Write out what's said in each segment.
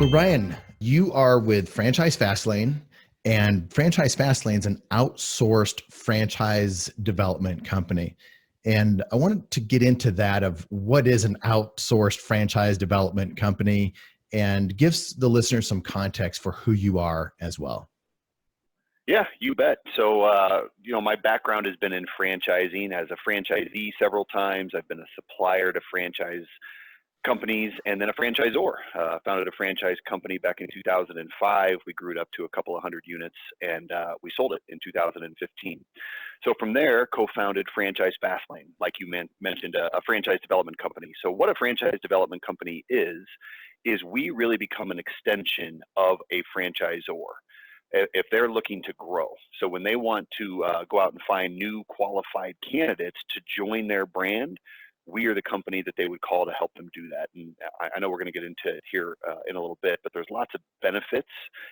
So Ryan, you are with Franchise Fastlane, and Franchise Fastlane is an outsourced franchise development company. And I wanted to get into that of what is an outsourced franchise development company and gives the listeners some context for who you are as well. Yeah, you bet. So, my background has been in franchising as a franchisee several times. I've been a supplier to franchise companies and then a franchisor. Founded a franchise company back in 2005. We grew it up to a couple of hundred units and we sold it in 2015. So from there, co-founded Franchise Fastlane, like you mentioned, a franchise development company. So what a franchise development company is we really become an extension of a franchisor if they're looking to grow. So when they want to go out and find new qualified candidates to join their brand, we are the company that they would call to help them do that. And I know we're going to get into it here in a little bit, but there's lots of benefits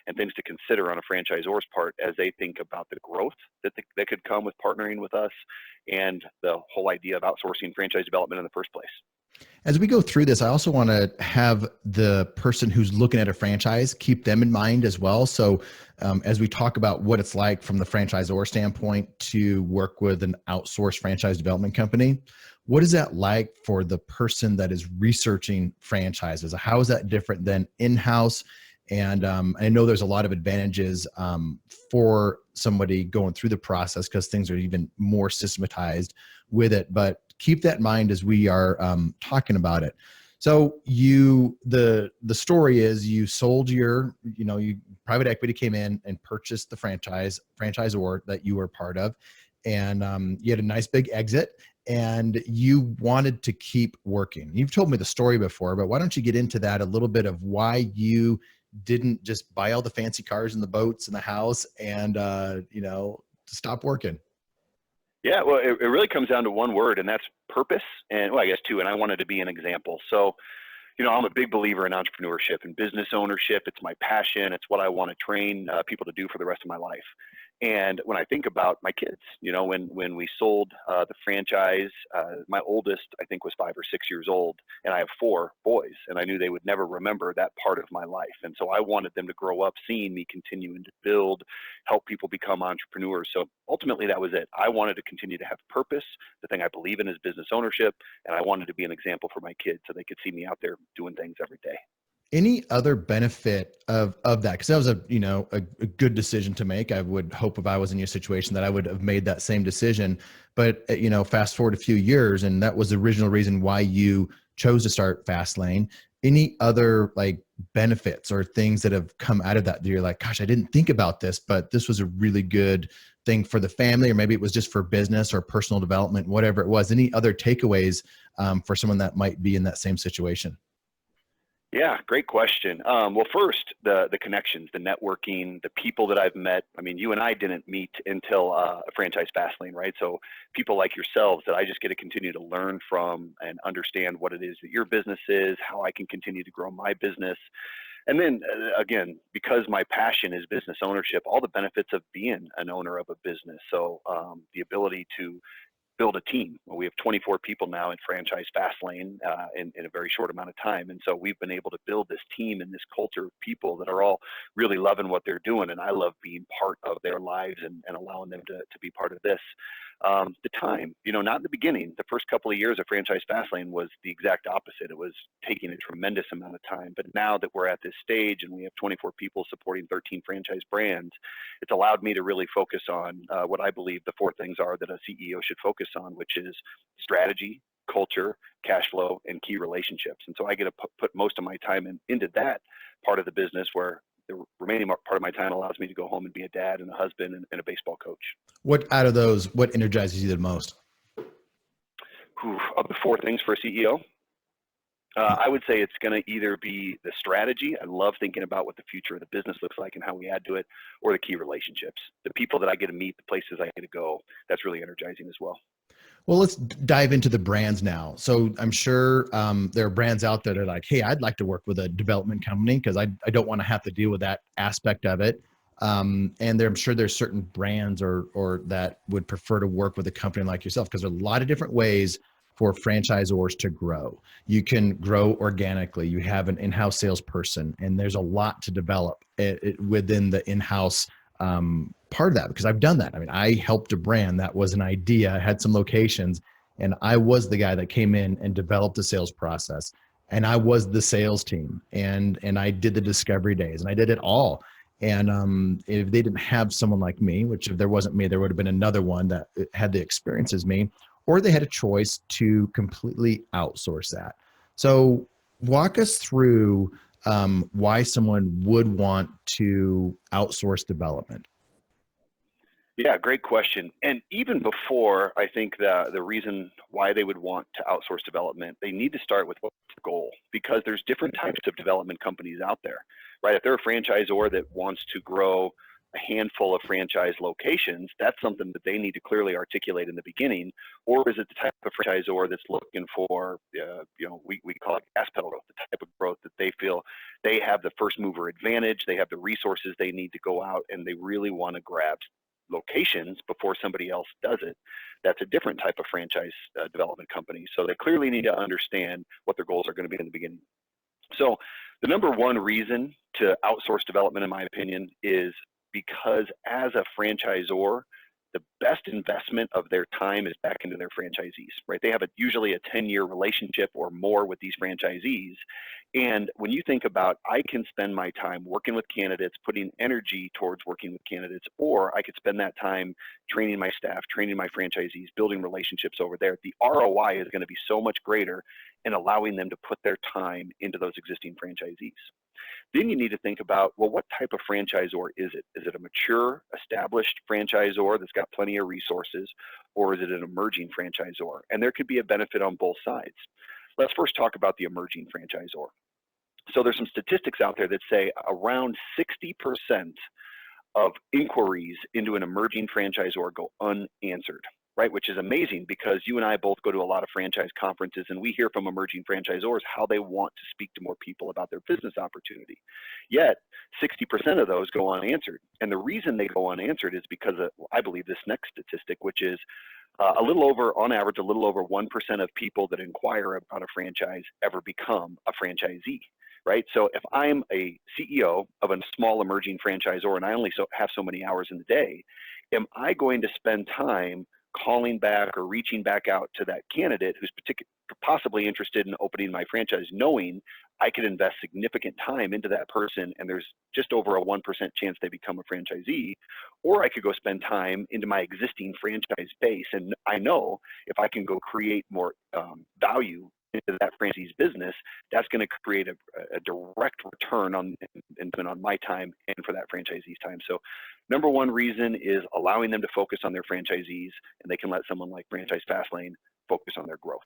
and things to consider on a franchisor's part as they think about the growth that could come with partnering with us and the whole idea of outsourcing franchise development in the first place. As we go through this, I also want to have the person who's looking at a franchise, keep them in mind as well. So as we talk about what it's like from the franchisor standpoint to work with an outsourced franchise development company, what is that like for the person that is researching franchises? How is that different than in-house? And I know there's a lot of advantages for somebody going through the process because things are even more systematized with it. But keep that in mind as we are talking about it. So the story is you sold your, private equity came in and purchased the franchisor that you were part of, and you had a nice big exit and you wanted to keep working. You've told me the story before, but why don't you get into that a little bit of why you didn't just buy all the fancy cars and the boats and the house and, stop working? Yeah, well, it really comes down to one word, and that's purpose. And well, I guess two, and I wanted to be an example. So, I'm a big believer in entrepreneurship and business ownership. It's my passion. It's what I want to train people to do for the rest of my life. And when I think about my kids, when we sold the franchise, my oldest, I think, was 5 or 6 years old, and I have 4 boys, and I knew they would never remember that part of my life. And so I wanted them to grow up seeing me continuing to build, help people become entrepreneurs. So ultimately, that was it. I wanted to continue to have purpose. The thing I believe in is business ownership, and I wanted to be an example for my kids so they could see me out there doing things every day. Any other benefit of that? Because that was a good decision to make. I would hope if I was in your situation that I would have made that same decision. But fast forward a few years, and that was the original reason why you chose to start Fastlane. Any other benefits or things that have come out of that you're like, gosh, I didn't think about this, but this was a really good thing for the family, or maybe it was just for business or personal development, whatever it was. Any other takeaways for someone that might be in that same situation? Yeah, great question. Well, first, the connections, the networking, the people that I've met. I mean, you and I didn't meet until Franchise Fastlane, right? So people like yourselves that I just get to continue to learn from and understand what it is that your business is, how I can continue to grow my business. And then again, because my passion is business ownership, all the benefits of being an owner of a business. So the ability to build a team. Well, we have 24 people now in Franchise Fastlane in a very short amount of time. And so we've been able to build this team and this culture of people that are all really loving what they're doing. And I love being part of their lives and allowing them to be part of this. The time, not in the beginning. The first couple of years of Franchise Fastlane was the exact opposite. It was taking a tremendous amount of time. But now that we're at this stage and we have 24 people supporting 13 franchise brands, it's allowed me to really focus on what I believe the 4 things are that a CEO should focus on, which is strategy, culture, cash flow, and key relationships. And so I get to put most of my time into that part of the business, where the remaining part of my time allows me to go home and be a dad and a husband and a baseball coach. What out of those, what energizes you the most? Of the 4 things for a CEO, I would say it's going to either be the strategy. I love thinking about what the future of the business looks like and how we add to it, or the key relationships, the people that I get to meet, the places I get to go. That's really energizing as well. Well, let's dive into the brands now. So I'm sure there are brands out there that are like, hey, I'd like to work with a development company because I don't want to have to deal with that aspect of it. And I'm sure there's certain brands or that would prefer to work with a company like yourself, because there are a lot of different ways for franchisors to grow. You can grow organically. You have an in-house salesperson, and there's a lot to develop within the in-house part of that, because I've done that. I mean, I helped a brand that was an idea. I had some locations, and I was the guy that came in and developed the sales process. And I was the sales team, and I did the discovery days, and I did it all. And if they didn't have someone like me, which if there wasn't me, there would have been another one that had the experience as me, or they had a choice to completely outsource that. So walk us through why someone would want to outsource development. Yeah, great question. And even before, I think the reason why they would want to outsource development, they need to start with what's the goal, because there's different types of development companies out there, right? If they're a franchisor that wants to grow a handful of franchise locations, that's something that they need to clearly articulate in the beginning. Or is it the type of franchisor that's looking for, we call it gas pedal growth, the type of growth that they feel they have the first mover advantage, they have the resources they need to go out, and they really want to grab locations before somebody else does it. That's a different type of franchise development company. So they clearly need to understand what their goals are going to be in the beginning. So the number one reason to outsource development, in my opinion, is because as a franchisor, the best investment of their time is back into their franchisees, right? They have usually a 10-year relationship or more with these franchisees. And when you think about, I can spend my time working with candidates, putting energy towards working with candidates, or I could spend that time training my staff, training my franchisees, building relationships over there. The ROI is going to be so much greater in allowing them to put their time into those existing franchisees. Then you need to think about, well, what type of franchisor is it? Is it a mature, established franchisor that's got plenty of resources, or is it an emerging franchisor? And there could be a benefit on both sides. Let's first talk about the emerging franchisor. So there's some statistics out there that say around 60% of inquiries into an emerging franchisor go unanswered, right? Which is amazing, because you and I both go to a lot of franchise conferences, and we hear from emerging franchisors how they want to speak to more people about their business opportunity. Yet 60% of those go unanswered. And the reason they go unanswered is because of, I believe, this next statistic, which is on average, a little over 1% of people that inquire about a franchise ever become a franchisee. Right. So if I'm a CEO of a small emerging franchisor and I only have so many hours in the day, am I going to spend time calling back or reaching back out to that candidate who's possibly interested in opening my franchise, knowing I could invest significant time into that person and there's just over a 1% chance they become a franchisee? Or I could go spend time into my existing franchise base, and I know if I can go create more value into that franchisee's business, that's going to create a direct return on my time and for that franchisee's time. So number one reason is allowing them to focus on their franchisees, and they can let someone like Franchise Fastlane focus on their growth.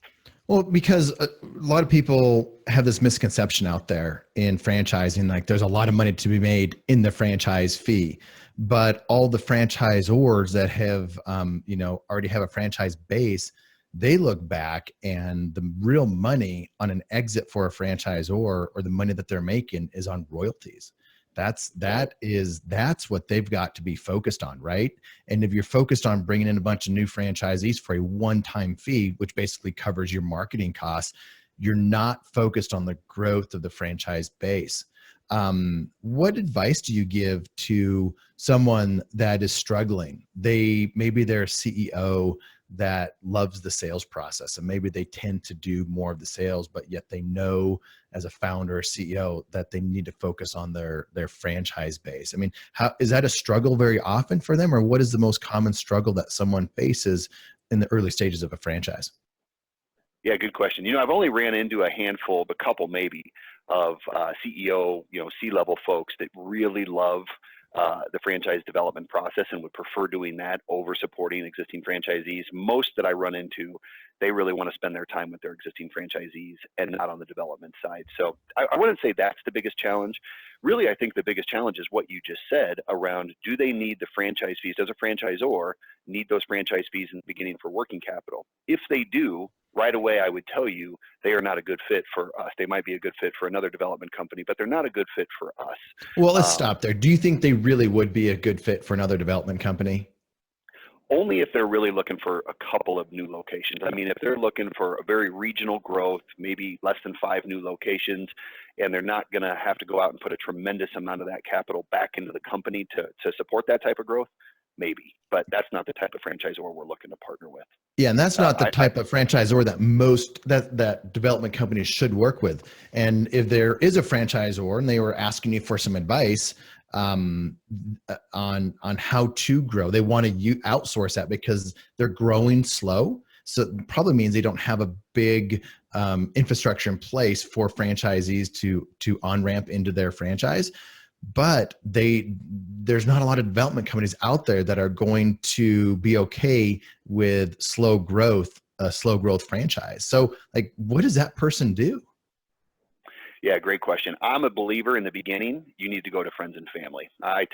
Well, because a lot of people have this misconception out there in franchising, like there's a lot of money to be made in the franchise fee, but all the franchisors that have, already have a franchise base, they look back and the real money on an exit for a franchisor, or the money that they're making, is on royalties. That's what they've got to be focused on, right? And if you're focused on bringing in a bunch of new franchisees for a one-time fee, which basically covers your marketing costs, you're not focused on the growth of the franchise base. What advice do you give to someone that is struggling? Maybe they're a CEO that loves the sales process, and maybe they tend to do more of the sales, but yet they know as a founder or CEO that they need to focus on their franchise base. I mean, how is that a struggle very often for them, or what is the most common struggle that someone faces in the early stages of a franchise? Yeah, good question. I've only ran into a handful, a couple maybe, of CEO, C-level folks that really love the franchise development process and would prefer doing that over supporting existing franchisees. Most that I run into, they really want to spend their time with their existing franchisees and not on the development side. So I wouldn't say that's the biggest challenge. Really, I think the biggest challenge is what you just said around, do they need the franchise fees? Does a franchisor need those franchise fees in the beginning for working capital? If they do, right away, I would tell you they are not a good fit for us. They might be a good fit for another development company, but they're not a good fit for us. Well, let's stop there. Do you think they really would be a good fit for another development company? Only if they're really looking for a couple of new locations. I mean, if they're looking for a very regional growth, maybe less than 5 new locations, and they're not going to have to go out and put a tremendous amount of that capital back into the company to support that type of growth, maybe. But that's not the type of franchisor we're looking to partner with. Yeah, and that's not the type of franchisor that that development companies should work with. And if there is a franchisor and they were asking you for some advice on how to grow, they want to outsource that because they're growing slow. So it probably means they don't have a big infrastructure in place for franchisees to on-ramp into their franchise. But there's not a lot of development companies out there that are going to be okay with a slow growth franchise. So like, what does that person do? Yeah, great question. I'm a believer in the beginning, you need to go to friends and family. I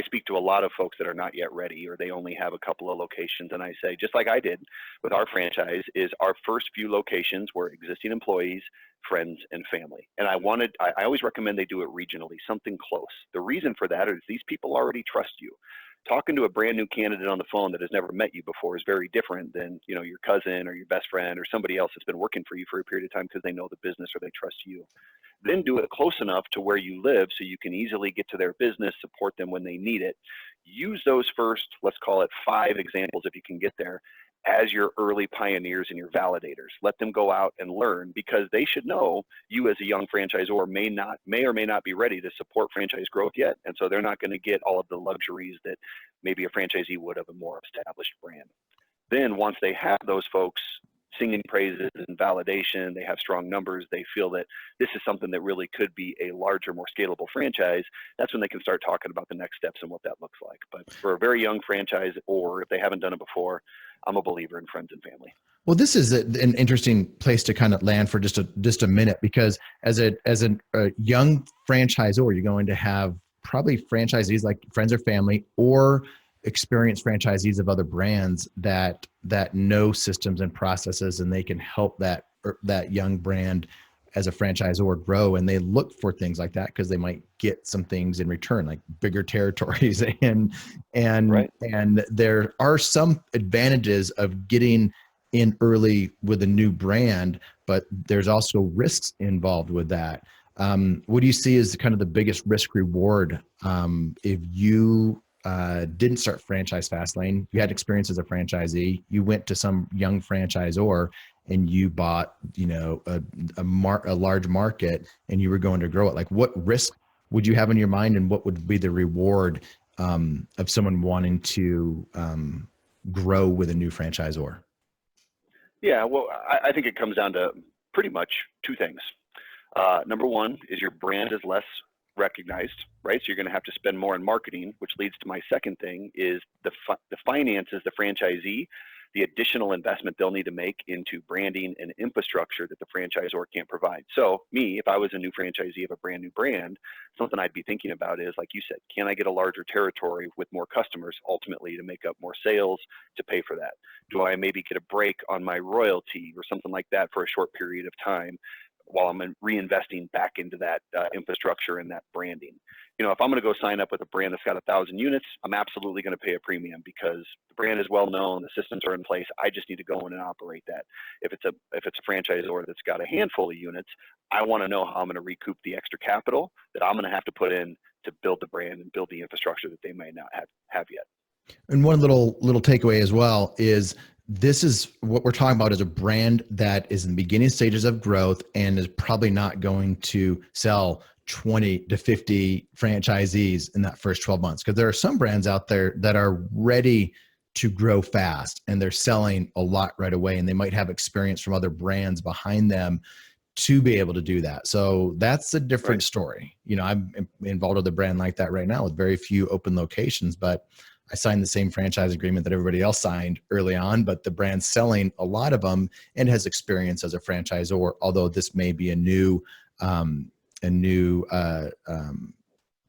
speak to a lot of folks that are not yet ready, or they only have a couple of locations. And I say, just like I did with our franchise, is our first few locations were existing employees, friends, and family. And I always recommend they do it regionally, something close. The reason for that is these people already trust you. Talking to a brand new candidate on the phone that has never met you before is very different than, your cousin or your best friend or somebody else that's been working for you for a period of time because they know the business or they trust you. Then do it close enough to where you live so you can easily get to their business, support them when they need it. Use those first, let's call it 5 examples if you can get there, as your early pioneers and your validators. Let them go out and learn, because they should know you as a young franchisor may or may not be ready to support franchise growth yet. And so they're not going to get all of the luxuries that maybe a franchisee would of a more established brand. Then once they have those folks singing praises and validation, they have strong numbers, they feel that this is something that really could be a larger, more scalable franchise, that's when they can start talking about the next steps and what that looks like. But for a very young franchise, or if they haven't done it before, I'm a believer in friends and family. Well, this is an interesting place to kind of land for just a minute, because as a young franchisor, you're going to have probably franchisees like friends or family, or experienced franchisees of other brands that know systems and processes, and they can help that young brand as a franchisor grow. And they look for things like that because they might get some things in return, like bigger territories and Right. and there are some advantages of getting in early with a new brand, but there's also risks involved with that. What do you see as kind of the biggest risk reward if you didn't start Franchise Fastlane, you had experience as a franchisee, you went to some young franchisor and you bought, a large market and you were going to grow it? Like, what risk would you have in your mind, and what would be the reward of someone wanting to grow with a new franchisor? Yeah, well, I think it comes down to pretty much 2 things. Number one is your brand is less recognized, right? So you're going to have to spend more on marketing, which leads to my second thing is the finances, the franchisee, the additional investment they'll need to make into branding and infrastructure that the franchisor can't provide. So me, if I was a new franchisee of a brand new brand, something I'd be thinking about is, like you said, can I get a larger territory with more customers ultimately to make up more sales to pay for that? Do I maybe get a break on my royalty or something like that for a short period of time while I'm reinvesting back into that infrastructure and that branding? If I'm going to go sign up with a brand that's got 1,000 units, I'm absolutely going to pay a premium because the brand is well known, the systems are in place. I just need to go in and operate that. If it's a franchisor that's got a handful of units, I want to know how I'm going to recoup the extra capital that I'm going to have to put in to build the brand and build the infrastructure that they may not have yet. And one little takeaway as well is, this is what we're talking about, is a brand that is in the beginning stages of growth and is probably not going to sell 20 to 50 franchisees in that first 12 months. Because there are some brands out there that are ready to grow fast and they're selling a lot right away, and they might have experience from other brands behind them to be able to do that. So that's a different story. I'm involved with a brand like that right now with very few open locations, but I signed the same franchise agreement that everybody else signed early on, but the brand's selling a lot of them and has experience as a franchisor, although this may be a new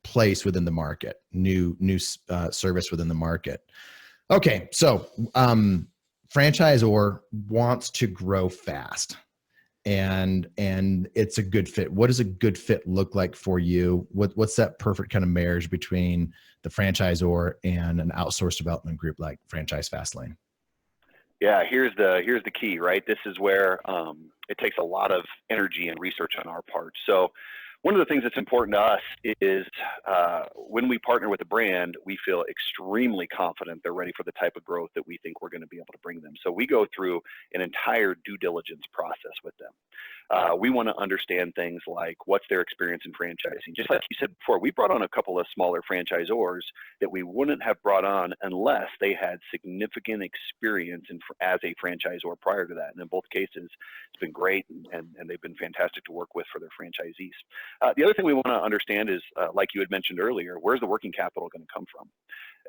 place within the market, new service within the market. Okay, so franchisor wants to grow fast. and it's a good fit. What does a good fit look like for you? What's that perfect kind of marriage between the franchisor and an outsourced development group like Franchise Fastlane? Yeah, here's the key, right? This is where it takes a lot of energy and research on our part. So one of the things that's important to us is when we partner with a brand, we feel extremely confident they're ready for the type of growth that we think we're going to be able to bring them. So we go through an entire due diligence process with them. We want to understand things like what's their experience in franchising. Just like you said before, we brought on a couple of smaller franchisors that we wouldn't have brought on unless they had significant experience as a franchisor prior to that. And in both cases, it's been great, and they've been fantastic to work with for their franchisees. The other thing we want to understand is, like you had mentioned earlier, where's the working capital going to come from?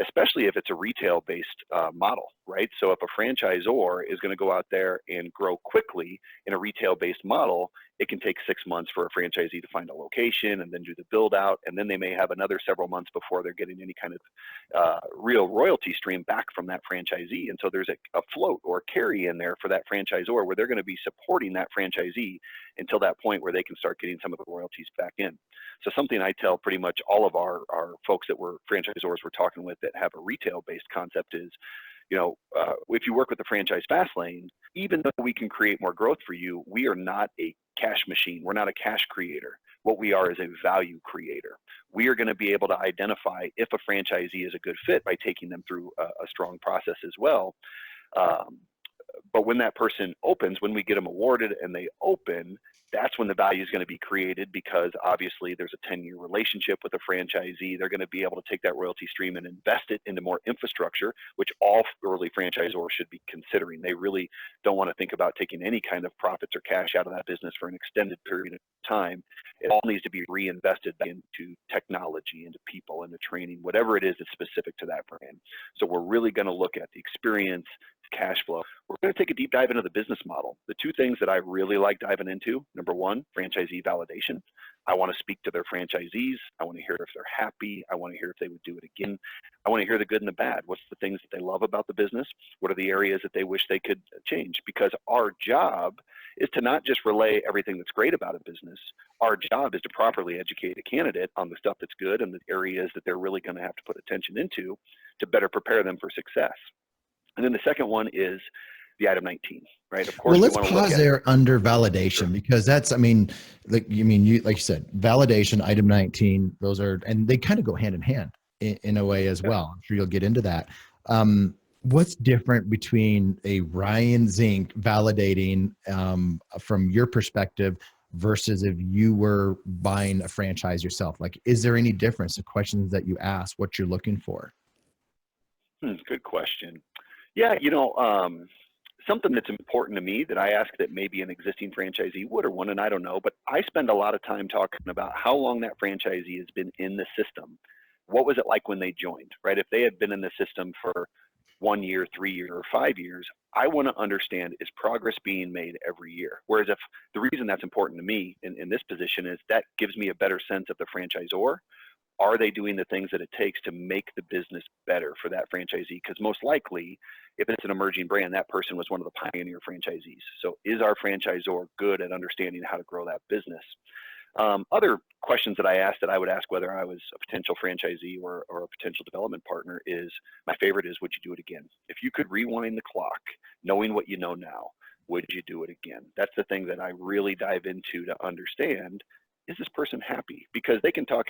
Especially if it's a retail-based model, right? So if a franchisor is going to go out there and grow quickly in a retail-based model, it can take 6 months for a franchisee to find a location and then do the build out, and then they may have another several months before they're getting any kind of real royalty stream back from that franchisee. And so there's a float or carry in there for that franchisor where they're going to be supporting that franchisee until that point where they can start getting some of the royalties back in. So something I tell pretty much all of our folks that we're franchisors we're talking with that have a retail-based concept is, if you work with the Franchise Fastlane, even though we can create more growth for you, we are not a cash machine. We're not a cash creator. What we are is a value creator. We are going to be able to identify if a franchisee is a good fit by taking them through a strong process as well. But when that person opens, when we get them awarded and they open, that's when the value is going to be created, because obviously there's a 10-year relationship with a franchisee. They're going to be able to take that royalty stream and invest it into more infrastructure, which all early franchisors should be considering. They really don't want to think about taking any kind of profits or cash out of that business for an extended period of time. It all needs to be reinvested into technology, into people, into training, whatever it is that's specific to that brand. So we're really going to look at the experience, cash flow. We're going to take a deep dive into the business model. The two things that I really like diving into: number one, franchisee validation. I want to speak to their franchisees. I want to hear if they're happy. I want to hear if they would do it again. I want to hear the good and the bad. What's the things that they love about the business? What are the areas that they wish they could change? Because our job is to not just relay everything that's great about a business. Our job is to properly educate a candidate on the stuff that's good and the areas that they're really going to have to put attention into to better prepare them for success. And then the second one is the item 19, right? Of course, Well, let's we want to look pause at there under validation, Sure. because that's, I mean, like you said, validation, item 19, those are, and they kind of go hand in hand in a way as Yeah. well. I'm sure you'll get into that. What's different between a Ryan Zink validating from your perspective versus if you were buying a franchise yourself? Like, is there any difference? The questions that you ask, what you're looking for? Good question. Yeah, something that's important to me that I ask that maybe an existing franchisee would or wouldn't, and I don't know, but I spend a lot of time talking about how long that franchisee has been in the system. What was it like when they joined, right? If they had been in the system for 1 year, 3 years, or 5 years, I want to understand, is progress being made every year? Whereas if the reason that's important to me in this position is that gives me a better sense of the franchisor. Are they doing the things that it takes to make the business better for that franchisee? Because most likely, if it's an emerging brand, that person was one of the pioneer franchisees. So is our franchisor good at understanding how to grow that business? Other questions that I asked, that I would ask whether I was a potential franchisee or a potential development partner, is my favorite is, would you do it again? If you could rewind the clock, knowing what you know now, would you do it again? That's the thing that I really dive into to understand. Is this person happy? Because they can talk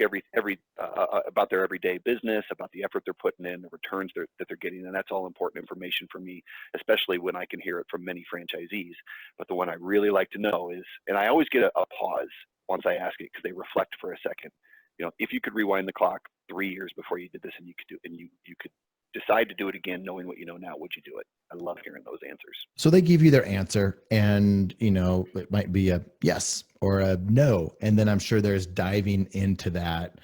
about their everyday business, about the effort they're putting in, the returns that they're getting, and that's all important information for me, especially when I can hear it from many franchisees. But the one I really like to know is, and I always get a pause once I ask it because they reflect for a second. If you could rewind the clock 3 years before you did this, and you could decide to do it again, knowing what you know now, would you do it? I love hearing those answers. So they give you their answer, and it might be a yes or a no, and then I'm sure there's diving into that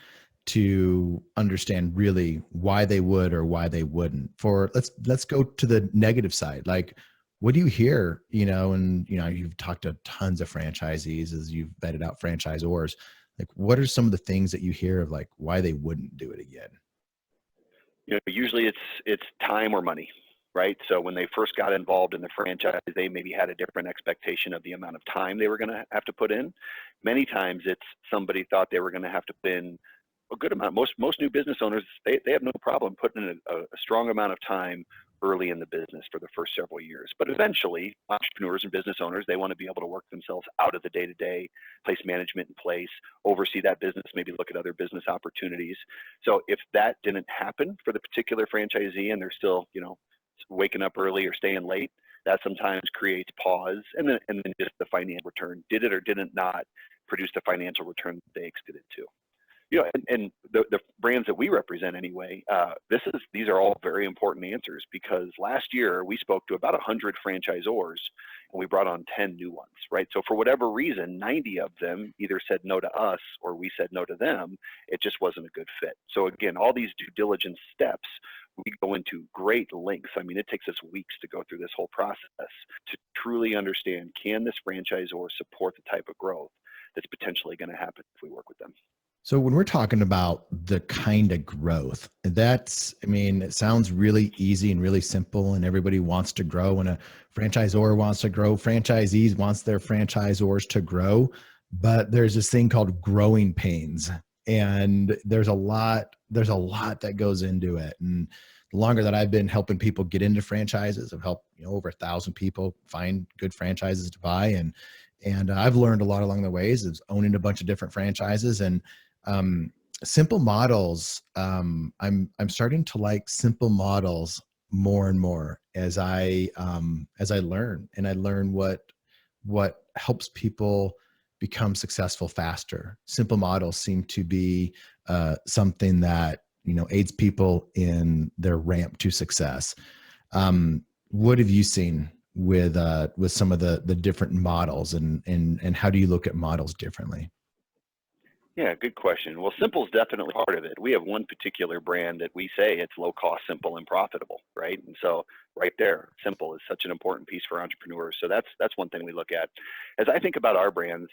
to understand really why they would or why they wouldn't. Let's go to the negative side. Like, what do you hear? And you've talked to tons of franchisees as you've vetted out franchisors. Like, what are some of the things that you hear of, like, why they wouldn't do it again? Usually it's time or money. right? So when they first got involved in the franchise, they maybe had a different expectation of the amount of time they were going to have to put in. Many times it's somebody thought they were going to have to put in a good amount. Most new business owners, they have no problem putting in a strong amount of time early in the business for the first several years. But eventually, entrepreneurs and business owners, they want to be able to work themselves out of the day-to-day, place management in place, oversee that business, maybe look at other business opportunities. So if that didn't happen for the particular franchisee and they're still, waking up early or staying late, that sometimes creates pause, and then just the financial return. Did it or did it not produce the financial return that they expected to? And the brands that we represent anyway, these are all very important answers, because last year we spoke to about 100 franchisors and we brought on 10 new ones, right? So for whatever reason, 90 of them either said no to us or we said no to them. It just wasn't a good fit. So again, all these due diligence steps, we go into great lengths. I mean, it takes us weeks to go through this whole process to truly understand, can this franchisor support the type of growth that's potentially going to happen if we work with them? So when we're talking about the kind of growth, it sounds really easy and really simple, and everybody wants to grow, and a franchisor wants to grow. Franchisees wants their franchisors to grow, but there's this thing called growing pains, and there's a lot that goes into it. And the longer that I've been helping people get into franchises, I've helped over 1,000 people find good franchises to buy, and I've learned a lot along the ways of owning a bunch of different franchises. And simple models, I'm starting to like simple models more and more as I learn, and I learn what helps people become successful faster. Simple models seem to be something that aids people in their ramp to success. What have you seen with some of the different models, and how do you look at models differently? Yeah, good question. Well, simple is definitely part of it. We have one particular brand that we say it's low cost, simple, and profitable, right? And so right there, simple is such an important piece for entrepreneurs. So that's one thing we look at. As I think about our brands,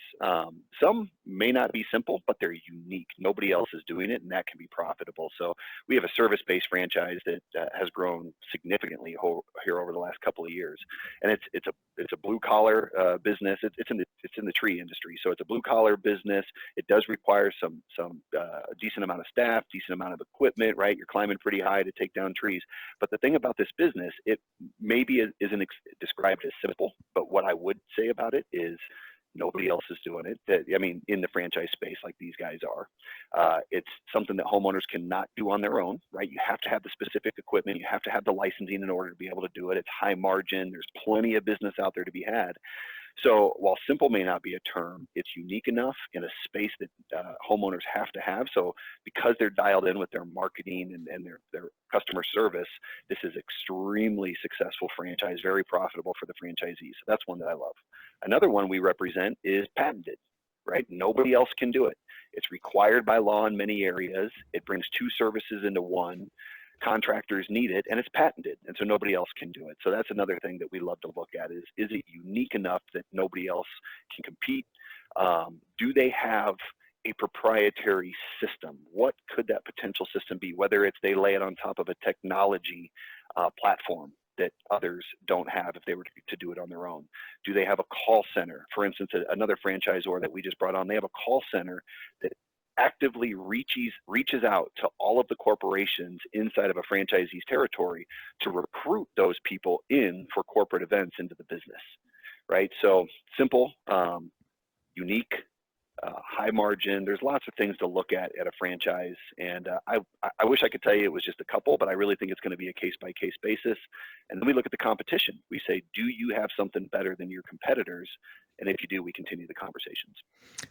some may not be simple, but they're unique. Nobody else is doing it, and that can be profitable. So we have a service-based franchise that has grown significantly here over the last couple of years, and it's a blue collar business. It's in the tree industry, so it's a blue collar business. It does require some decent amount of staff, decent amount of equipment, right? You're climbing pretty high to take down trees. But the thing about this business, it maybe isn't described as simple, but what I would say about it is nobody else is doing it. I mean, in the franchise space like these guys are. It's something that homeowners cannot do on their own, right? You have to have the specific equipment. You have to have the licensing in order to be able to do it. It's high margin. There's plenty of business out there to be had. So while simple may not be a term, it's unique enough in a space that homeowners have to have. So because they're dialed in with their marketing and their customer service, this is extremely successful franchise, very profitable for the franchisees. So that's one that I love. Another one we represent is patented, right? Nobody else can do it. It's required by law in many areas. It brings two services into one. Contractors need it, and it's patented, and so nobody else can do it. So that's another thing that we love to look at is it unique enough that nobody else can compete? Do they have a proprietary system? What could that potential system be? Whether it's they lay it on top of a technology platform that others don't have if they were to do it on their own. Do they have a call center? For instance, another franchisor that we just brought on, they have a call center that actively reaches out to all of the corporations inside of a franchisee's territory to recruit those people in for corporate events into the business, right? So simple, unique, high margin. There's lots of things to look at a franchise, and I wish I could tell you it was just a couple, but I really think it's going to be a case-by-case basis. And then we look at the competition. We say, do you have something better than your competitors? And if you do, we continue the conversations.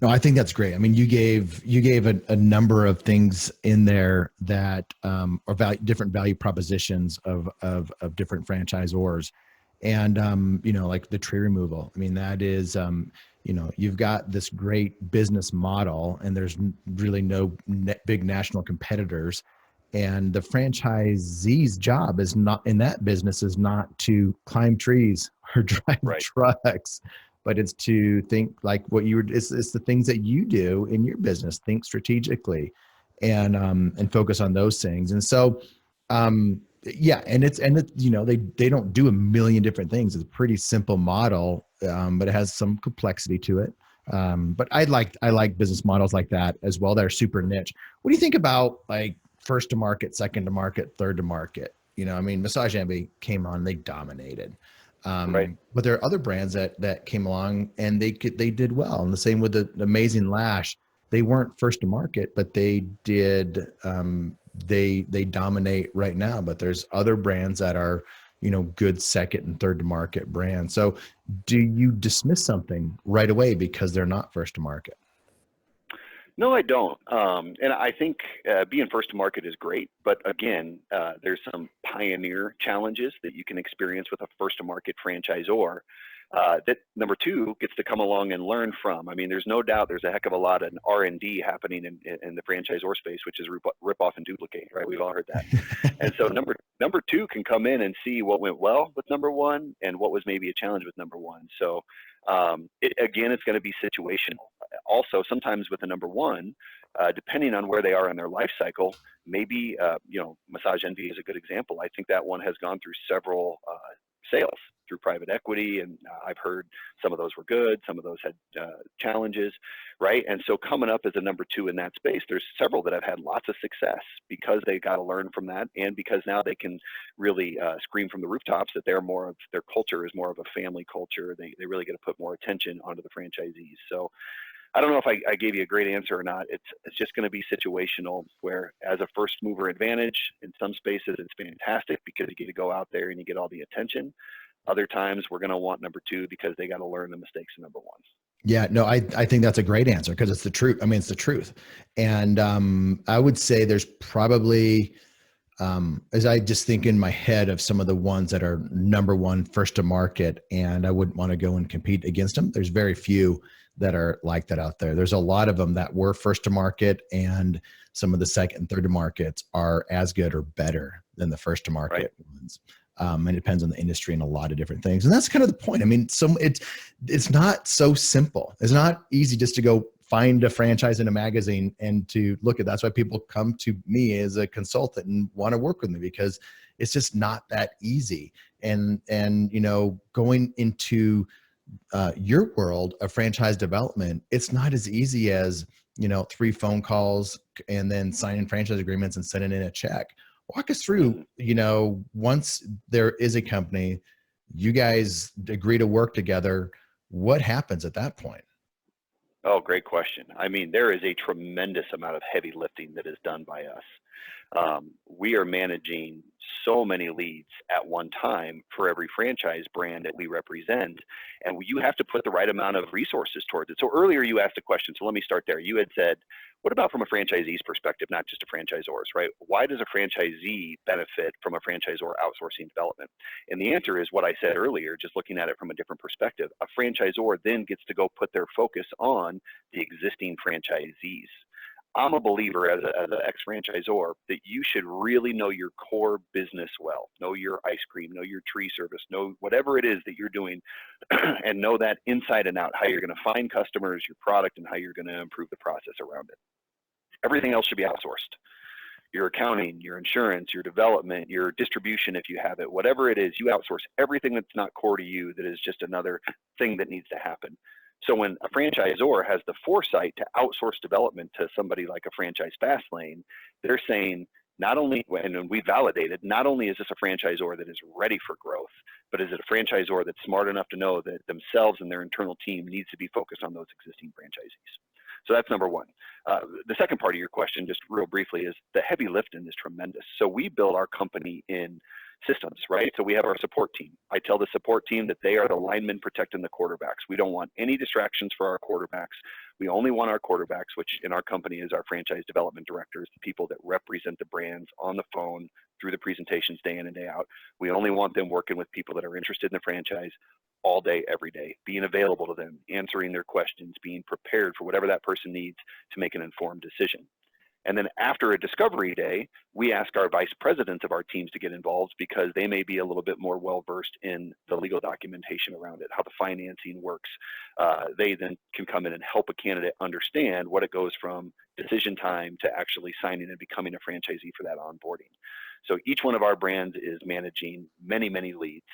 No, I think that's great. I mean, you gave a number of things in there that are different value propositions of different franchisors, and like the tree removal. I mean, that is you've got this great business model, and there's really no big national competitors, and the franchisee's job is not in that business is not to climb trees or drive trucks, but it's to think like it's the things that you do in your business. Think strategically, and focus on those things. And so, Yeah, and it's they don't do a million different things. It's a pretty simple model, but it has some complexity to it. But I like business models like that as well that are super niche. What do you think about like first to market, second to market, third to market? I mean, Massage Envy came on, they dominated. Right. But there are other brands that came along and they did well. And the same with the Amazing Lash. They weren't first to market, but they did. They dominate right now. But there's other brands that are good second and third to market brands. So do you dismiss something right away because they're not first to market? No, I don't. And I think being first to market is great, but again, there's some pioneer challenges that you can experience with a first to market franchisor that number two gets to come along and learn from. I mean, there's no doubt there's a heck of a lot of R&D happening in the franchisor space, which is rip off and duplicate, right? We've all heard that. And so number two can come in and see what went well with number one and what was maybe a challenge with number one. So again, it's going to be situational. Also, sometimes with the number one, depending on where they are in their life cycle, maybe Massage Envy is a good example. I think that one has gone through several sales through private equity, and I've heard some of those were good, some of those had challenges, right? And so coming up as a number two in that space, there's several that have had lots of success because they got to learn from that, and because now they can really scream from the rooftops that their culture is more of a family culture. They really get to put more attention onto the franchisees. So I don't know if I gave you a great answer or not. It's just going to be situational, where as a first mover advantage in some spaces it's fantastic because you get to go out there and you get all the attention. Other times we're going to want number two because they got to learn the mistakes of number one. Yeah, no, I think that's a great answer because it's the truth. I mean, it's the truth. And I would say there's probably, as I just think in my head of some of the ones that are number one first to market, and I wouldn't want to go and compete against them. There's very few that are like that out there. There's a lot of them that were first to market, and some of the second and third to markets are as good or better than the first to market ones. And it depends on the industry and a lot of different things. And that's kind of the point. I mean, it's not so simple. It's not easy just to go find a franchise in a magazine and to look at. That's why people come to me as a consultant and want to work with me, because it's just not that easy. And going into your world of franchise development, it's not as easy as 3 phone calls and then signing franchise agreements and sending in a check. Walk us through, once there is a company, you guys agree to work together, what happens at that point? Oh, great question. I mean, there is a tremendous amount of heavy lifting that is done by us. We are managing so many leads at one time for every franchise brand that we represent, and you have to put the right amount of resources towards it. So earlier you asked a question, so let me start there. You had said, what about from a franchisee's perspective, not just a franchisor's, right? Why does a franchisee benefit from a franchisor outsourcing development? And the answer is what I said earlier, just looking at it from a different perspective. A franchisor then gets to go put their focus on the existing franchisees. I'm a believer as an ex-franchisor that you should really know your core business well. Know your ice cream, know your tree service, know whatever it is that you're doing, and know that inside and out, how you're going to find customers, your product, and how you're going to improve the process around it. Everything else should be outsourced. Your accounting, your insurance, your development, your distribution, if you have it, whatever it is, you outsource everything that's not core to you, that is just another thing that needs to happen. So when a franchisor has the foresight to outsource development to somebody like a franchise fast lane, they're saying, not only, and we validated, not only is this a franchisor that is ready for growth, but is it a franchisor that's smart enough to know that themselves and their internal team needs to be focused on those existing franchisees. So that's number one. The second part of your question, just real briefly, is the heavy lifting is tremendous. So we build our company in systems, right? So we have our support team. I tell the support team that they are the linemen protecting the quarterbacks. We don't want any distractions for our quarterbacks. We only want our quarterbacks, which in our company is our franchise development directors, the people that represent the brands on the phone through the presentations day in and day out. We only want them working with people that are interested in the franchise all day, every day, being available to them, answering their questions, being prepared for whatever that person needs to make an informed decision. And then after a discovery day, we ask our vice presidents of our teams to get involved, because they may be a little bit more well-versed in the legal documentation around it, how the financing works. They then can come in and help a candidate understand what it goes from decision time to actually signing and becoming a franchisee for that onboarding. So each one of our brands is managing many, many leads.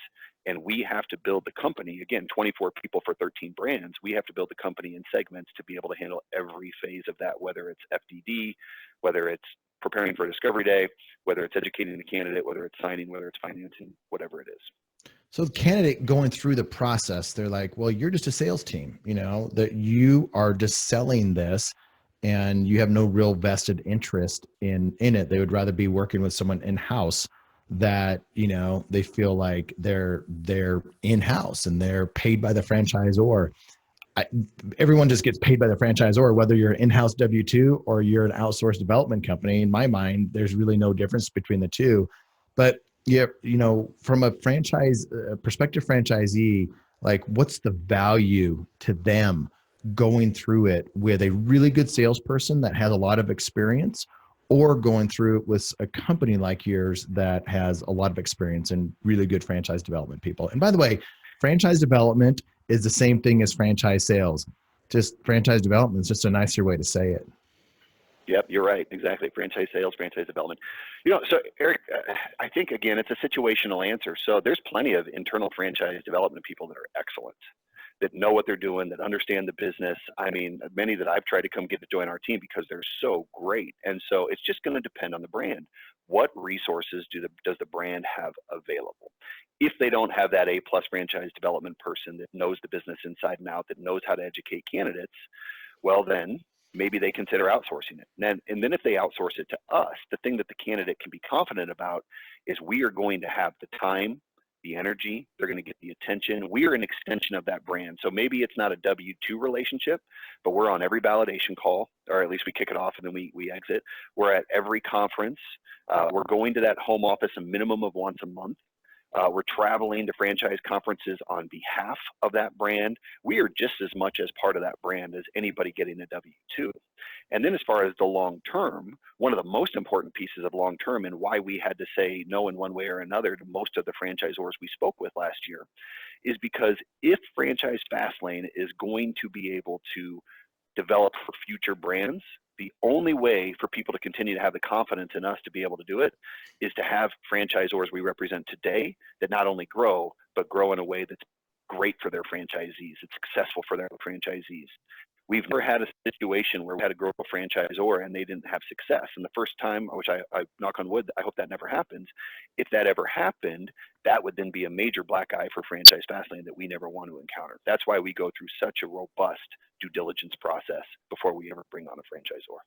And we have to build the company, again, 24 people for 13 brands. We have to build the company in segments to be able to handle every phase of that, whether it's FDD, whether it's preparing for discovery day, whether it's educating the candidate, whether it's signing, whether it's financing, whatever it is. So the candidate going through the process, they're like, well, you're just a sales team, that you are just selling this and you have no real vested interest in it. They would rather be working with someone in-house that, they feel like they're in-house and they're paid by the franchisor. Everyone just gets paid by the franchisor, whether you're an in-house W-2 or you're an outsourced development company. In my mind, there's really no difference between the two. But yeah, from a prospective franchisee, like what's the value to them going through it with a really good salesperson that has a lot of experience, or going through it with a company like yours that has a lot of experience and really good franchise development people? And by the way, franchise development is the same thing as franchise sales. Just franchise development is just a nicer way to say it. Yep, you're right. Exactly. Franchise sales, franchise development. So Eric, I think, again, it's a situational answer. So there's plenty of internal franchise development people that are excellent, that know what they're doing, that understand the business. I mean, many that I've tried to come get to join our team because they're so great. And so it's just going to depend on the brand. What resources does the brand have available? If they don't have that A-plus franchise development person that knows the business inside and out, that knows how to educate candidates, well, then maybe they consider outsourcing it. And then if they outsource it to us, the thing that the candidate can be confident about is we are going to have the time, the energy, they're going to get the attention. We are an extension of that brand. So maybe it's not a W-2 relationship, but we're on every validation call, or at least we kick it off and then we exit. We're at every conference. We're going to that home office a minimum of once a month. We're traveling to franchise conferences on behalf of that brand. We are just as much as part of that brand as anybody getting a W-2. And then as far as the long term, one of the most important pieces of long term, and why we had to say no in one way or another to most of the franchisors we spoke with last year, is because if Franchise Fastlane is going to be able to develop for future brands, the only way for people to continue to have the confidence in us to be able to do it is to have franchisors we represent today that not only grow, but grow in a way that's great for their franchisees. It's successful for their franchisees. We've never had a situation where we had to grow a franchisor and they didn't have success. And the first time, which I knock on wood, I hope that never happens. If that ever happened, that would then be a major black eye for Franchise Fastlane that we never want to encounter. That's why we go through such a robust due diligence process before we ever bring on a franchisor.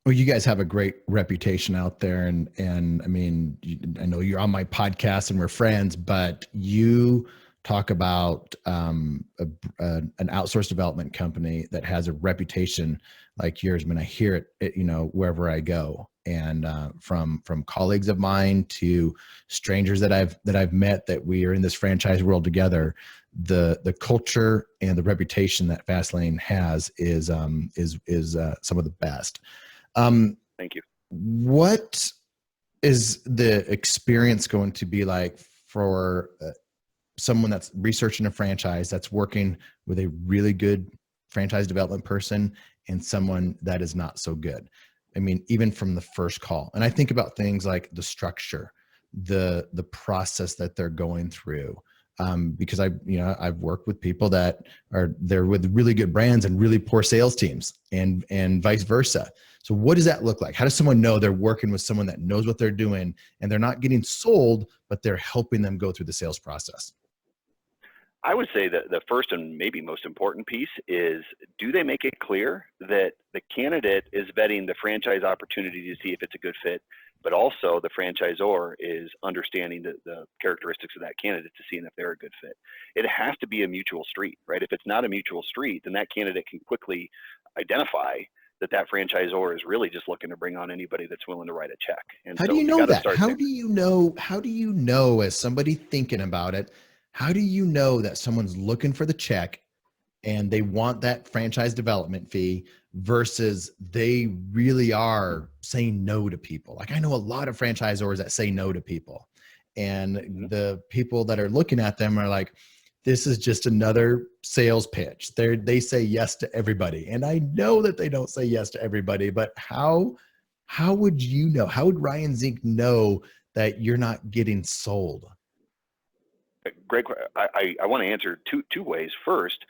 Well, you guys have a great reputation out there. And I mean, I know you're on my podcast and we're friends, but you talk about an outsourced development company that has a reputation like yours. I mean, I hear it, wherever I go, and from colleagues of mine to strangers that I've met, that we are in this franchise world together. The culture and the reputation that Fastlane has is some of the best. Thank you. What is the experience going to be like for someone that's researching a franchise, that's working with a really good franchise development person and someone that is not so good? I mean, even from the first call. And I think about things like the structure, the process that they're going through. Because I've worked with people that are there with really good brands and really poor sales teams, and vice versa. So what does that look like? How does someone know they're working with someone that knows what they're doing and they're not getting sold, but they're helping them go through the sales process? I would say that the first and maybe most important piece is, do they make it clear that the candidate is vetting the franchise opportunity to see if it's a good fit, but also the franchisor is understanding the characteristics of that candidate to see if they're a good fit. It has to be a mutual street, right? If it's not a mutual street, then that candidate can quickly identify that franchisor is really just looking to bring on anybody that's willing to write a check. And how do you know that? How do you know, as somebody thinking about it, how do you know that someone's looking for the check and they want that franchise development fee versus they really are saying no to people? Like, I know a lot of franchisors that say no to people, and the people that are looking at them are like, this is just another sales pitch. They say yes to everybody. And I know that they don't say yes to everybody, but how would you know? How would Ryan Zink know that you're not getting sold? Great. I want to answer two ways. First,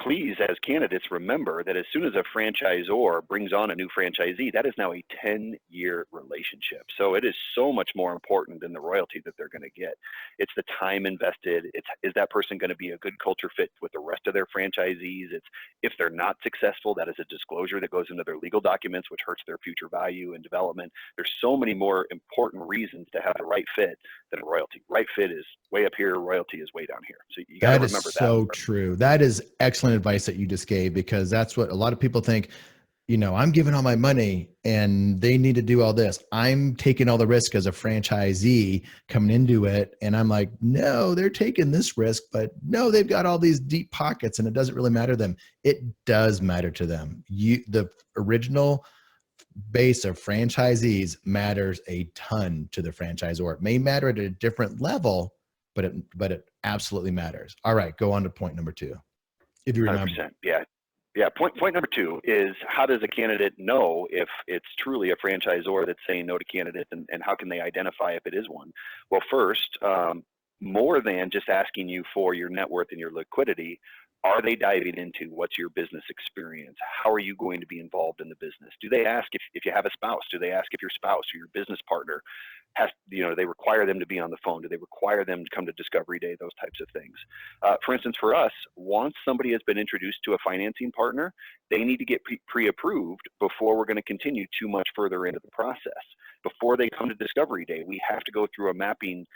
please, as candidates, remember that as soon as a franchisor brings on a new franchisee, that is now a 10-year relationship. So it is so much more important than the royalty that they're going to get. It's the time invested. Is that person going to be a good culture fit with the rest of their franchisees? It's if they're not successful, that is a disclosure that goes into their legal documents, which hurts their future value and development. There's so many more important reasons to have the right fit than a royalty. Right fit is way up here, royalty is way down here. So you got to That is remember that. so true. That is excellent advice that you just gave, because that's what a lot of people think. I'm giving all my money and they need to do all this. I'm taking all the risk as a franchisee coming into it. And I'm like, no, they're taking this risk, but no, they've got all these deep pockets and it doesn't really matter to them. It does matter to them. The original base of franchisees matters a ton to the franchisor. It may matter at a different level, but it absolutely matters. All right, go on to point number 2. If you remember. 100%. Yeah. Point number 2 is, how does a candidate know if it's truly a franchisor that's saying no to candidates, and how can they identify if it is one? Well, first, more than just asking you for your net worth and your liquidity, are they diving into what's your business experience? How are you going to be involved in the business? Do they ask if you have a spouse? Do they ask if your spouse or your business partner has, they require them to be on the phone? Do they require them to come to Discovery Day? Those types of things. For instance, for us, once somebody has been introduced to a financing partner, they need to get pre-approved before we're going to continue too much further into the process. Before they come to Discovery Day, we have to go through a mapping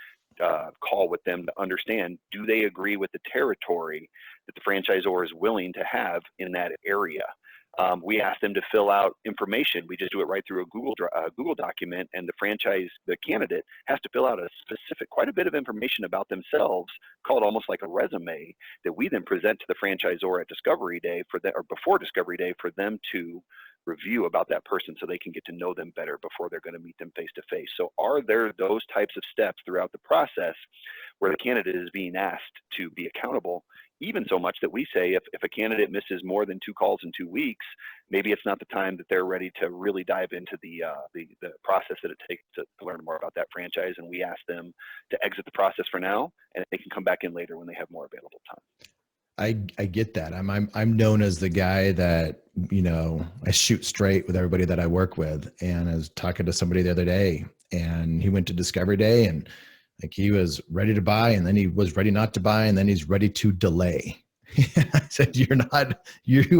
call with them to understand, do they agree with the territory that the franchisor is willing to have in that area? We ask them to fill out information. We just do it right through a Google document, and the candidate has to fill out a specific, quite a bit of information about themselves, called almost like a resume, that we then present to the franchisor at Discovery Day or before Discovery Day, for them to review about that person, so they can get to know them better before they're going to meet them face to face. So are there those types of steps throughout the process where the candidate is being asked to be accountable, even so much that we say if a candidate misses more than 2 calls in 2 weeks, maybe it's not the time that they're ready to really dive into the process that it takes to learn more about that franchise, and we ask them to exit the process for now, and they can come back in later when they have more available time. I get that. I'm known as the guy that, I shoot straight with everybody that I work with. And I was talking to somebody the other day, and he went to Discovery Day, and like, he was ready to buy, and then he was ready not to buy, and then he's ready to delay. I said, you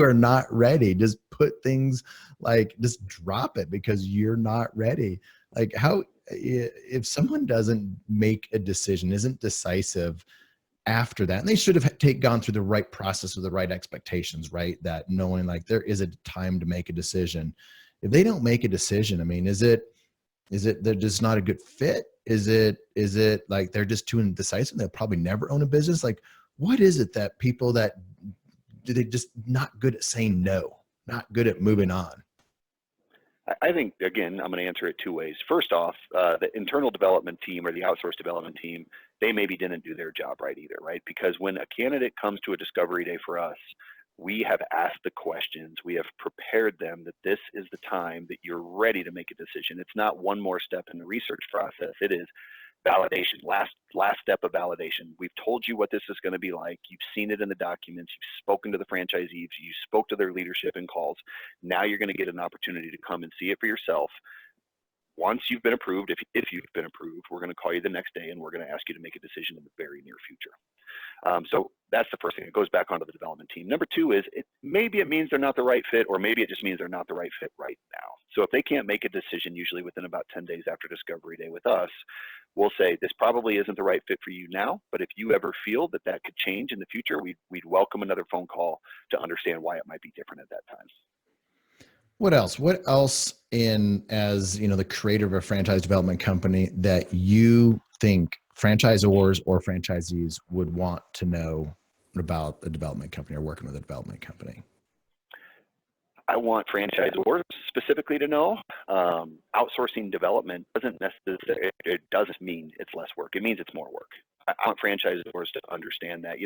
are not ready. Just put things, like, just drop it, because you're not ready. Like, if someone doesn't make a decision, isn't decisive after that, and they should have gone through the right process with the right expectations, right? That knowing, like, there is a time to make a decision. If they don't make a decision, I mean, is it they're just not a good fit? Is it like they're just too indecisive? They'll probably never own a business. Like, what is it that people that do, they just not good at saying no, not good at moving on? I think, again, I'm going to answer it 2 ways. First off, the internal development team or the outsourced development team, they maybe didn't do their job right either, right? Because when a candidate comes to a Discovery Day for us, we have asked the questions. We have prepared them that this is the time that you're ready to make a decision. It's not one more step in the research process. It is validation, last step of validation. We've told you what this is going to be like. You've seen it in the documents. You've spoken to the franchisees. You spoke to their leadership in calls. Now you're going to get an opportunity to come and see it for yourself. Once you've been approved, if you've been approved, we're going to call you the next day, and we're going to ask you to make a decision in the very near future. So that's the first thing. It goes back onto the development team. Number 2 is, maybe it means they're not the right fit, or maybe it just means they're not the right fit right now. So if they can't make a decision, usually within about 10 days after Discovery Day with us, we'll say, this probably isn't the right fit for you now, but if you ever feel that could change in the future, we'd welcome another phone call to understand why it might be different at that time. What else? What else as the creator of a franchise development company, that you think franchisors or franchisees would want to know about a development company or working with a development company? I want franchisors specifically to know, outsourcing development doesn't necessarily, it doesn't mean it's less work. It means it's more work. I want franchisors to understand that,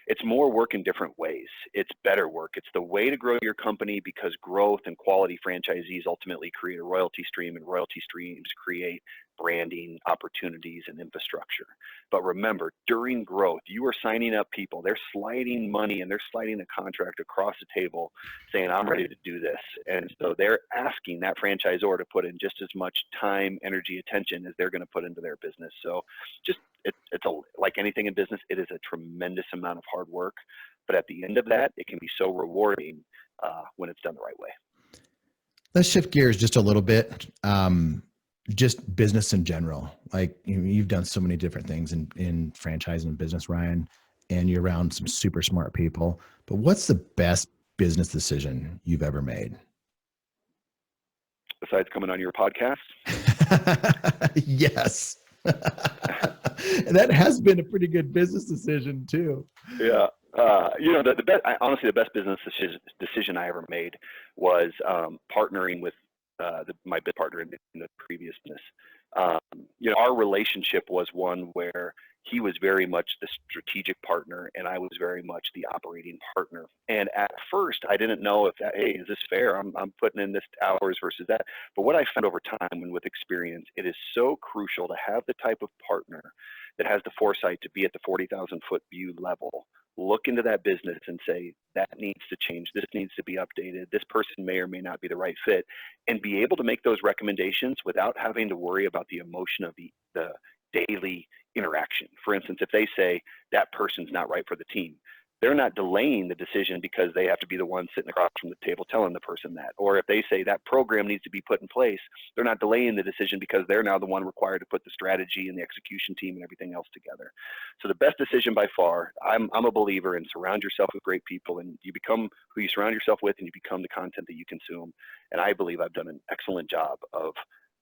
it's more work in different ways. It's better work. It's the way to grow your company, because growth and quality franchisees ultimately create a royalty stream, and royalty streams create branding opportunities and infrastructure. But remember, during growth, you are signing up people. They're sliding money and they're sliding a contract across the table saying, I'm ready to do this. And so they're asking that franchisor to put in just as much time, energy, attention as they're going to put into their business. So just like anything in business, it is a tremendous amount of hard work, but at the end of that, it can be so rewarding when it's done the right way. Let's shift gears just a little bit. Just business in general. Like, you've done so many different things in franchising business, Ryan, and you're around some super smart people, but what's the best business decision you've ever made? Besides coming on your podcast? Yes. That has been a pretty good business decision too. Yeah. The best, honestly, the best business decision I ever made was partnering with my bid partner in the previous business. Our relationship was one where he was very much the strategic partner and I was very much the operating partner. And at first, I didn't know if hey, is this fair? I'm putting in this hours versus that. But what I found over time and with experience, it is so crucial to have the type of partner that has the foresight to be at the 40,000 foot view level, look into that business and say, that needs to change. This needs to be updated. This person may or may not be the right fit, and be able to make those recommendations without having to worry about the emotion of the daily interaction. For instance, if they say that person's not right for the team, they're not delaying the decision because they have to be the one sitting across from the table telling the person that. Or if they say that program needs to be put in place, they're not delaying the decision because they're now the one required to put the strategy and the execution team and everything else together. So the best decision by far, I'm a believer in surround yourself with great people, and you become who you surround yourself with, and you become the content that you consume. And I believe I've done an excellent job of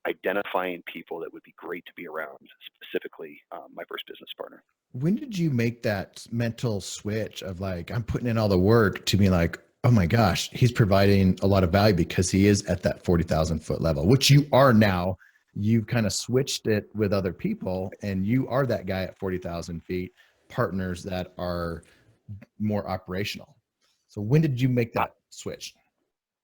identifying people that would be great to be around, specifically my first business partner. When did you make that mental switch of like, I'm putting in all the work, to be like, oh my gosh, he's providing a lot of value because he is at that 40,000 foot level, which you are now. You've kind of switched it with other people and you are that guy at 40,000 feet, partners that are more operational. So when did you make that switch?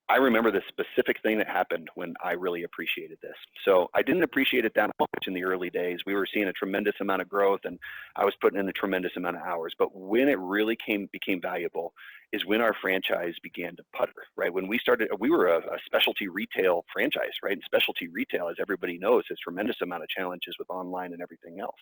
I remember the specific thing that happened when I really appreciated this. So I didn't appreciate it that much in the early days. We were seeing a tremendous amount of growth and I was putting in a tremendous amount of hours. But when it really became valuable is when our franchise began to putter, right? When we started, we were a specialty retail franchise, right? And specialty retail, as everybody knows, has tremendous amount of challenges with online and everything else.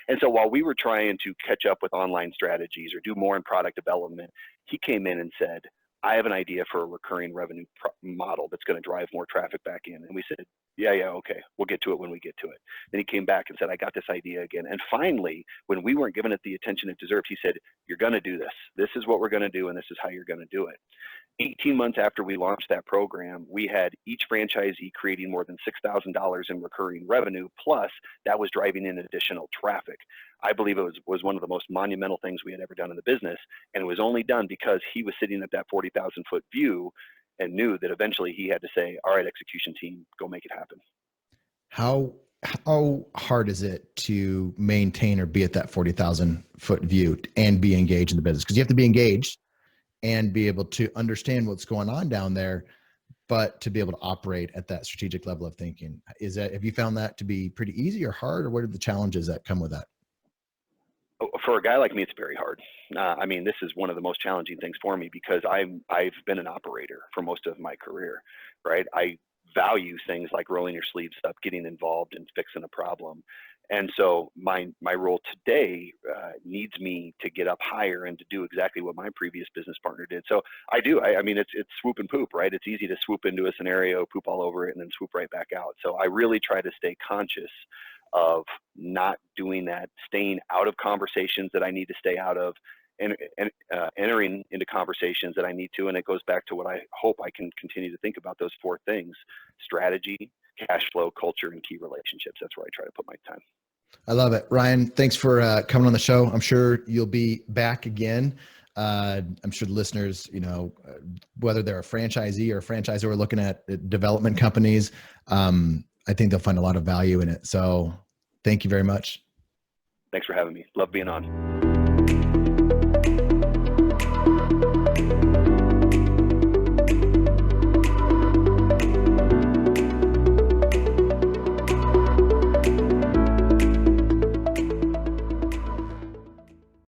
And so while we were trying to catch up with online strategies or do more in product development, he came in and said, I have an idea for a recurring revenue model that's going to drive more traffic back in. And we said, yeah, okay, we'll get to it when we get to it. Then he came back and said, I got this idea again. And finally, when we weren't giving it the attention it deserved, he said, you're going to do this. This is what we're going to do, and this is how you're going to do it. 18 months after we launched that program, we had each franchisee creating more than $6,000 in recurring revenue, plus that was driving in additional traffic. I believe it was one of the most monumental things we had ever done in the business, and it was only done because he was sitting at that 40,000 foot view and knew that eventually he had to say, all right, execution team, go make it happen. How hard is it to maintain or be at that 40,000 foot view and be engaged in the business? Because you have to be engaged and be able to understand what's going on down there, but to be able to operate at that strategic level of thinking. Have you found that to be pretty easy or hard, or what are the challenges that come with that? For a guy like me, it's very hard. I mean, this is one of the most challenging things for me because I've been an operator for most of my career, right? I value things like rolling your sleeves up, getting involved and fixing a problem. And so my role today needs me to get up higher and to do exactly what my previous business partner did. So I do. I mean, it's swoop and poop, right? It's easy to swoop into a scenario, poop all over it, and then swoop right back out. So I really try to stay conscious of not doing that, staying out of conversations that I need to stay out of, and entering into conversations that I need to. And it goes back to what I hope I can continue to think about, those four things: strategy, cash flow, culture, and key relationships. That's where I try to put my time. I love it. Ryan, thanks for coming on the show. I'm sure you'll be back again. I'm sure the listeners, whether they're a franchisee or a franchisor looking at development companies, I think they'll find a lot of value in it. So thank you very much. Thanks for having me. Love being on.